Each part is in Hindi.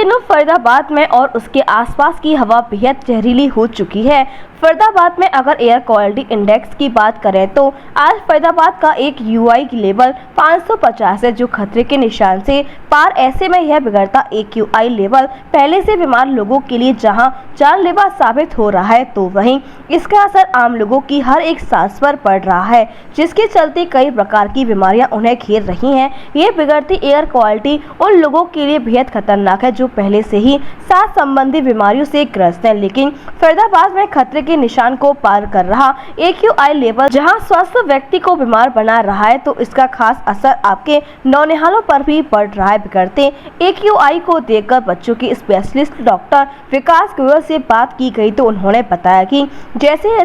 दिनों फरीदाबाद में और उसके आसपास की हवा बेहद जहरीली हो चुकी है। फरीदाबाद में अगर एयर क्वालिटी इंडेक्स की बात करें तो आज फरीदाबाद का एक यूआई लेवल 550 है, जो खतरे के निशान से पार। ऐसे में यह बिगड़ता एक्यूआई लेवल पहले से बीमार लोगों के लिए जहां जानलेवा साबित हो रहा है, तो वहीं इसका असर आम लोगों की हर एक सांस पर पड़ रहा है, जिसके चलते कई प्रकार की बीमारियां उन्हें घेर रही हैं। ये बिगड़ती एयर क्वालिटी उन लोगों के लिए बेहद खतरनाक है जो पहले से ही सांस संबंधी बीमारियों से ग्रस्त हैं। लेकिन फरीदाबाद में खतरे के निशान को पार कर रहा एक्यूआई लेवल जहां स्वस्थ व्यक्ति को बीमार बना रहा है, तो इसका खास असर आपके नौनिहालों पर भी पड़ रहा है। बिगड़ते एक्यूआई को देखकर बच्चों के स्पेशलिस्ट डॉक्टर विकास गोयल से बात की गई तो उन्होंने बताया कि जैसे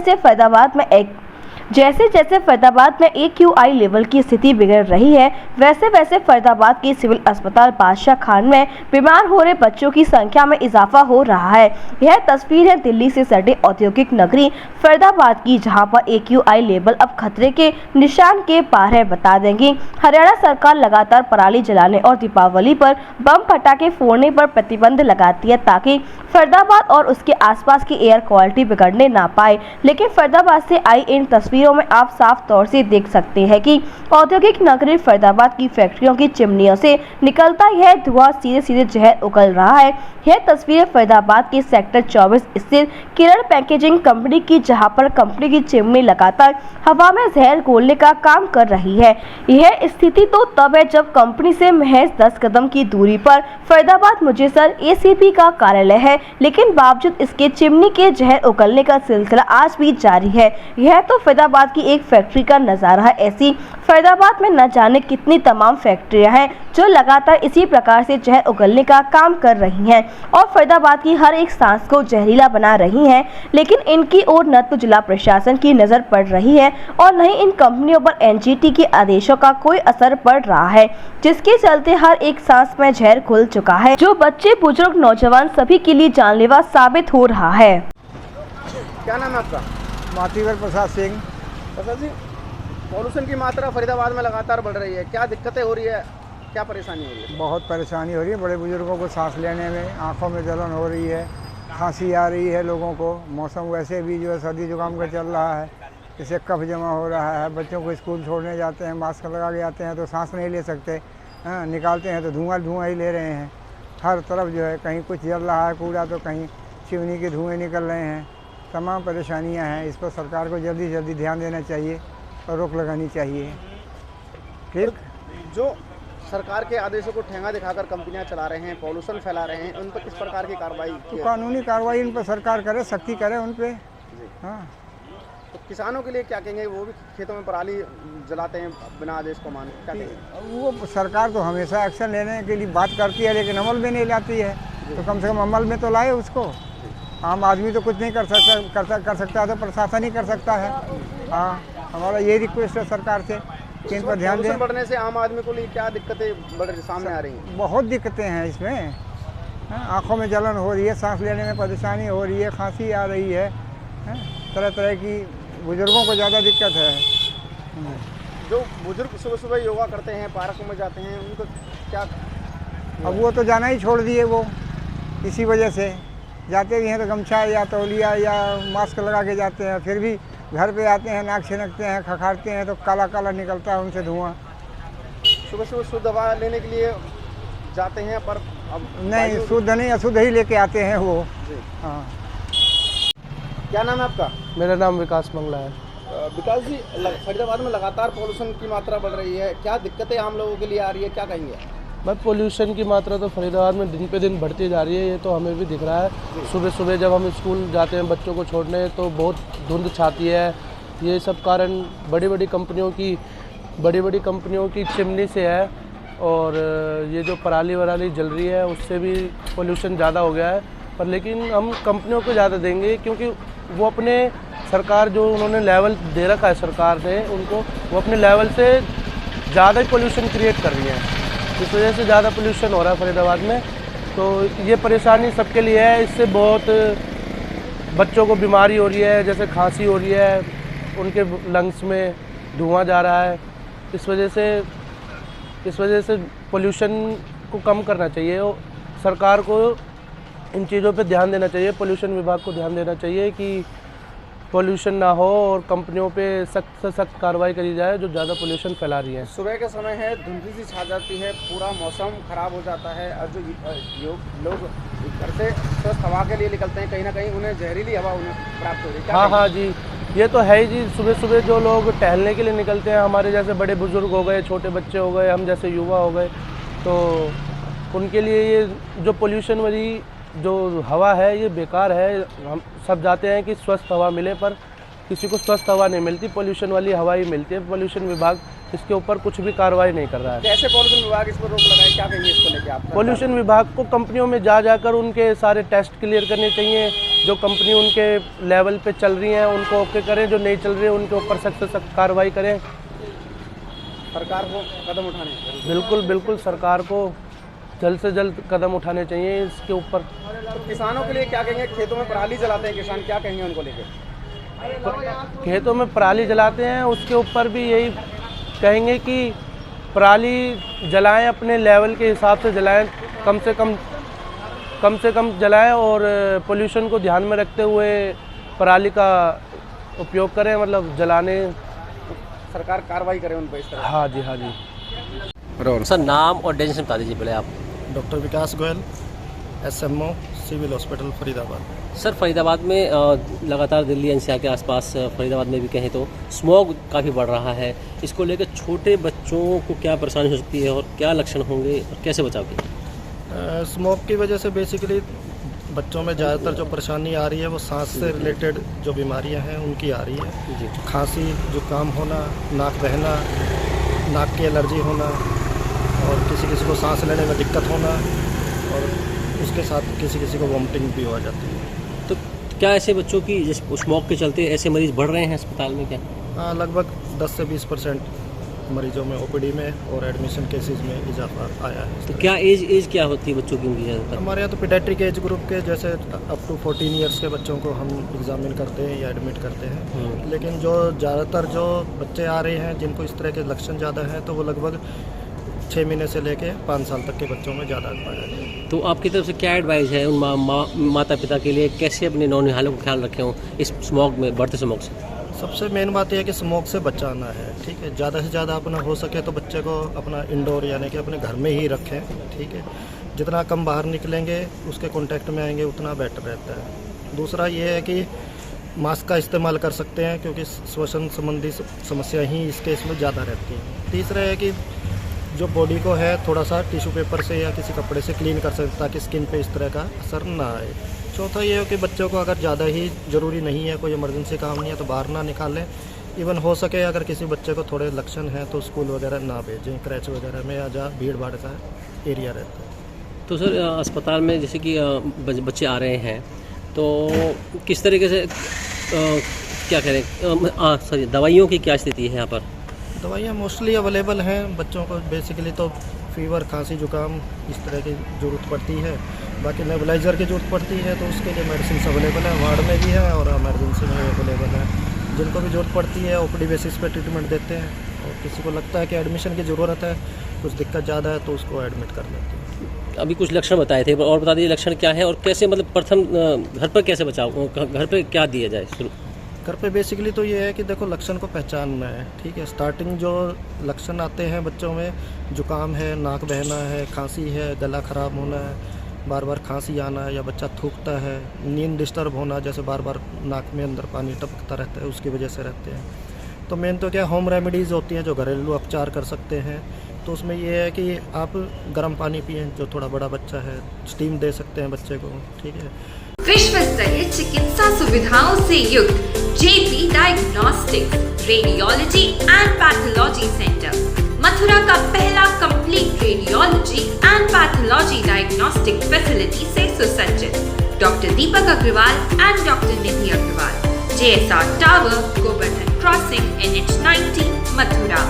जैसे फरीदाबाद में एक्यूआई लेवल की स्थिति बिगड़ रही है, वैसे वैसे फरीदाबाद के सिविल अस्पताल बादशाह खान में बीमार हो रहे बच्चों की संख्या में इजाफा हो रहा है। यह तस्वीर है दिल्ली से सटे औद्योगिक नगरी फरीदाबाद की, जहां पर एक्यूआई लेवल अब खतरे के निशान के पार है। बता देंगे, हरियाणा सरकार लगातार पराली जलाने और दीपावली पर बम पटाखे फोड़ने पर प्रतिबंध लगाती है ताकि फरीदाबाद और उसके आसपास की एयर क्वालिटी बिगड़ने ना पाए। लेकिन फरीदाबाद से आई इन तस्वीरों में आप साफ तौर से देख सकते हैं कि औद्योगिक नगरी फरीदाबाद की फैक्ट्रियों की चिमनियों से निकलता यह धुआं सीधे सीधे जहर उगल रहा है। यह तस्वीरें फरीदाबाद के सेक्टर 24 स्थित किरण पैकेजिंग कंपनी की, जहां पर कंपनी की चिमनी लगातार हवा में जहर घोलने का काम कर रही है। यह स्थिति तो तब है जब कंपनी से महज 10 कदम की दूरी पर फरीदाबाद मुजेसर एसीपी का कार्यालय है, लेकिन बावजूद इसके चिमनी के जहर उगलने का सिलसिला आज भी जारी है। यह तो फरीदाबाद की एक फैक्ट्री का नजारा है। ऐसी फरीदाबाद में न जाने कितनी तमाम फैक्ट्रियां हैं जो लगातार इसी प्रकार से जहर उगलने का काम कर रही हैं और फरीदाबाद की हर एक सांस को जहरीला बना रही हैं। लेकिन इनकी ओर न तो जिला प्रशासन की नजर पड़ रही है और न ही इन कंपनियों पर एनजीटी के आदेशों का कोई असर पड़ रहा है, जिसके चलते हर एक सांस में जहर घुल चुका है, जो बच्चे, बुजुर्ग, नौजवान सभी के लिए जानलेवा साबित हो रहा है। क्या नाम है आपका? मातीवर प्रसाद सिंह। प्रसाद जी, पॉल्यूशन की मात्रा फरीदाबाद में लगातार बढ़ रही है, क्या दिक्कतें हो रही है, क्या परेशानी हो रही है? बहुत परेशानी हो रही है। बड़े बुजुर्गों को सांस लेने में, आंखों में जलन हो रही है, खांसी आ रही है लोगों को। मौसम वैसे भी जो है सर्दी जुकाम का चल रहा है, इससे कफ जमा हो रहा है। बच्चों को स्कूल छोड़ने जाते हैं, मास्क लगा के आते हैं तो सांस नहीं ले सकते, निकालते हैं तो धुआं ही ले रहे हैं। हर तरफ जो है कहीं कुछ जल रहा है कूड़ा, तो कहीं चिमनी के धुएँ निकल रहे हैं। तमाम परेशानियां हैं। इस पर सरकार को जल्दी से जल्दी ध्यान देना चाहिए और रोक लगानी चाहिए। ठीक, जो सरकार के आदेशों को ठेंगा दिखाकर कंपनियां चला रहे हैं, पॉल्यूशन फैला रहे हैं, उन पर किस प्रकार की कार्रवाई? तो कानूनी कार्रवाई उन पर सरकार करे, सख्ती करे उन पर। हाँ, तो किसानों के लिए क्या कहेंगे? वो भी खेतों में पराली जलाते हैं बिना आदेश को माने, क्या कहेंगे? वो सरकार तो हमेशा एक्शन लेने के लिए बात करती है, लेकिन अमल में नहीं लाती है। तो कम से कम अमल में तो लाए उसको। आम आदमी तो कुछ नहीं कर सकता तो प्रशासन ही कर सकता है। हाँ, हमारा ये रिक्वेस्ट है सरकार से कि इन पर ध्यान दें। बढ़ने से आम आदमी को लिए क्या दिक्कतें सामने आ रही हैं? बहुत दिक्कतें हैं इसमें। आंखों में जलन हो रही है, सांस लेने में परेशानी हो रही है, खांसी आ रही है, तरह तरह की। बुजुर्गों को ज़्यादा दिक्कत है। जो बुजुर्ग सुबह सुबह योगा करते हैं, पार्क में जाते हैं, उनको क्या? अब वो तो जाना ही छोड़ दिए। वो इसी वजह से जाते भी हैं तो गमछा या तौलिया या मास्क लगा के जाते हैं, फिर भी घर पे आते हैं, नाक छिनकते हैं, खखारते हैं तो काला काला निकलता है उनसे धुआं। सुबह सुबह शुद्ध हवा लेने के लिए जाते हैं, पर अब नहीं, शुद्ध नहीं अशुद्ध ही लेके आते हैं वो। हाँ। क्या नाम है आपका? मेरा नाम विकास मंगला है। विकास जी, फरीदाबाद में लगातार पॉल्यूशन की मात्रा बढ़ रही है, क्या दिक्कतें आम लोगों के लिए आ रही है, क्या कहेंगे? बस पोल्यूशन की मात्रा तो फरीदाबाद में दिन पे दिन बढ़ती जा रही है, ये तो हमें भी दिख रहा है। सुबह सुबह जब हम स्कूल जाते हैं बच्चों को छोड़ने, तो बहुत धुंध छाती है। ये सब कारण बड़ी बड़ी कंपनियों की चिमनी से है, और ये जो पराली वराली जल रही है उससे भी पोल्यूशन ज़्यादा हो गया है। पर लेकिन हम कंपनियों को ज़्यादा देंगे, क्योंकि वो अपने सरकार जो उन्होंने लेवल दे रखा है सरकार ने उनको, वो अपने लेवल से ज़्यादा ही पोल्यूशन क्रिएट कर रही है। इस वजह से ज़्यादा पोल्यूशन हो रहा है फरीदाबाद में। तो ये परेशानी सबके लिए है। इससे बहुत बच्चों को बीमारी हो रही है, जैसे खांसी हो रही है, उनके लंग्स में धुआं जा रहा है। इस वजह से पोल्यूशन को कम करना चाहिए। सरकार को इन चीज़ों पे ध्यान देना चाहिए, पोल्यूशन विभाग को ध्यान देना चाहिए कि पोल्यूशन ना हो और कंपनियों पे सख्त से सख्त कार्रवाई करी जाए जो ज़्यादा पोल्यूशन फैला रही हैं। सुबह के समय है, धुंधली सी छा जाती है, पूरा मौसम खराब हो जाता है और जो लोग घर से स्वस्थ हवा के लिए निकलते हैं, कहीं ना कहीं उन्हें जहरीली हवा उन्हें प्राप्त हो रही है। हाँ जी, ये तो है ही जी। सुबह सुबह जो लोग टहलने के लिए निकलते हैं, हमारे जैसे बड़े बुजुर्ग हो गए, छोटे बच्चे हो गए, हम जैसे युवा हो गए, तो उनके लिए ये जो पोल्यूशन वाली जो हवा है ये बेकार है। हम सब चाहते हैं कि स्वस्थ हवा मिले, पर किसी को स्वस्थ हवा नहीं मिलती, पोल्यूशन वाली हवा ही मिलती है। पोल्यूशन विभाग इसके ऊपर कुछ भी कार्रवाई नहीं कर रहा है। कैसे पोल्यूशन विभाग इस पर रोक लगाए, क्या कहेंगे इसको लेकर आप? पोल्यूशन विभाग को कंपनियों में जाकर उनके सारे टेस्ट क्लियर करने चाहिए। जो कंपनी उनके लेवल पे चल रही हैं उनको ओके करें, जो नहीं चल रही है उनके ऊपर सख्त से सख्त कार्रवाई करें। सरकार को कदम उठाने चाहिए। बिल्कुल बिल्कुल, सरकार को जल्द से जल्द कदम उठाने चाहिए इसके ऊपर। तो किसानों के लिए क्या कहेंगे? खेतों में पराली जलाते हैं किसान, क्या कहेंगे उनको लेकर? खेतों में पराली जलाते हैं, उसके ऊपर भी यही कहेंगे कि पराली जलाएं, अपने लेवल के हिसाब से जलाएं, कम से कम जलाएं और पोल्यूशन को ध्यान में रखते हुए पराली का उपयोग करें, मतलब जलाने। सरकार कार्रवाई करे उन पर इस तरह। हाँ जी, हाँ जी। सर नाम और डेजिग्नेशन बता दीजिए पहले आप। Doctor Vikas Goyal, SMO civil hospital Faridabad. Sir Faridabad में लगातार दिल्ली एनसीआर के आसपास फरीदाबाद में भी कहें तो स्मॉग काफ़ी बढ़ रहा है। इसको लेकर छोटे बच्चों को क्या परेशानी हो सकती है और क्या लक्षण होंगे और कैसे बचाव की? स्मोक की वजह से बेसिकली बच्चों में ज़्यादातर जो परेशानी आ रही है वो सांस से रिलेटेड जो बीमारियां हैं उनकी आ रही है जी। खांसी, जुकाम होना, नाक बहना, नाक की एलर्जी होना और किसी को सांस लेने में दिक्कत होना और उसके साथ किसी को वॉमिटिंग भी हो जाती है। तो क्या ऐसे बच्चों की जैसे स्मोक के चलते ऐसे मरीज बढ़ रहे हैं अस्पताल में क्या? हाँ, लगभग 10 से 20% मरीजों में OPD में और एडमिशन केसेस में इजाफा आया है। तो क्या एज क्या होती है बच्चों की उनकी ज़्यादातर? हमारे यहाँ तो पीडियाट्रिक एज ग्रुप के जैसे अप टू 14 ईयर्स के बच्चों को हम एग्जामिन करते हैं या एडमिट करते हैं। लेकिन जो ज़्यादातर जो बच्चे आ रहे हैं जिनको इस तरह के लक्षण ज़्यादा हैं तो वो लगभग 6 महीने से लेके 5 साल तक के बच्चों में ज़्यादा पाया जाता है। तो आपकी तरफ से क्या एडवाइस है उन माता पिता के लिए, कैसे अपने नौनिहालों का ख्याल रखें इस स्मोक में, बढ़ते स्मोक से? सबसे मेन बात यह है कि स्मोक से बचाना है, ठीक है। ज़्यादा से ज़्यादा अपना हो सके तो बच्चे को अपना इंडोर यानी कि अपने घर में ही रखें, ठीक है। जितना कम बाहर निकलेंगे उसके कांटेक्ट में आएंगे उतना बेटर रहता है। दूसरा ये है कि मास्क का इस्तेमाल कर सकते हैं क्योंकि श्वसन संबंधी समस्या ही इस केस में ज़्यादा रहती है। तीसरा है कि जो बॉडी को है थोड़ा सा टिश्यू पेपर से या किसी कपड़े से क्लीन कर सकते ताकि स्किन पे इस तरह का असर ना आए। चौथा ये है कि बच्चों को अगर ज़्यादा ही ज़रूरी नहीं है, कोई इमरजेंसी काम नहीं है तो बाहर ना निकालें। इवन हो सके अगर किसी बच्चे को थोड़े लक्षण हैं तो स्कूल वगैरह ना भेजें, क्रैच वगैरह में या जहाँ भीड़ भाड़ का एरिया रहता है। तो सर अस्पताल में जैसे कि बच्चे आ रहे हैं तो किस तरीके से क्या करें, सॉरी दवाइयों की क्या स्थिति है यहाँ पर? दवाइयाँ मोस्टली अवेलेबल हैं बच्चों को। बेसिकली तो फीवर, खांसी, जुकाम इस तरह की ज़रूरत पड़ती है। बाकी नेबुलाइज़र की ज़रूरत पड़ती है तो उसके लिए मेडिसिन अवेलेबल है, वार्ड में भी है और इमरजेंसी में अवेलेबल है। जिनको भी ज़रूरत पड़ती है OPD बेसिस पे ट्रीटमेंट देते हैं और किसी को लगता है कि एडमिशन की ज़रूरत है, कुछ दिक्कत ज़्यादा है तो उसको एडमिट कर लेते हैं। अभी कुछ लक्षण बताए थे और बता दीजिए लक्षण क्या है और कैसे, मतलब प्रथम घर पर कैसे बचाव, घर पर क्या दिया जाए शुरू? घर पे बेसिकली तो ये है कि देखो लक्षण को पहचानना है, ठीक है। स्टार्टिंग जो लक्षण आते हैं बच्चों में, जुकाम है, नाक बहना है, खांसी है, गला ख़राब होना है, बार बार खांसी आना है या बच्चा थूकता है, नींद डिस्टर्ब होना, जैसे बार बार नाक में अंदर पानी टपकता रहता है उसकी वजह से रहते हैं। तो मेन तो क्या होम रेमेडीज़ होती हैं जो घरेलू उपचार कर सकते हैं। तो उसमें ये है कि आप गर्म पानी पिएं, जो थोड़ा बड़ा बच्चा है स्टीम दे सकते हैं बच्चे को, ठीक है। विश्व स्तरीय चिकित्सा सुविधाओं से युक्त JP diagnostics radiology and pathology centre, Mathura का पहला complete radiology and pathology diagnostic facility से सुसज्जित। Doctor Deepak Agarwal and doctor Nidhi Agarwal, JSR tower, Govardhan crossing, NH 90, Mathura.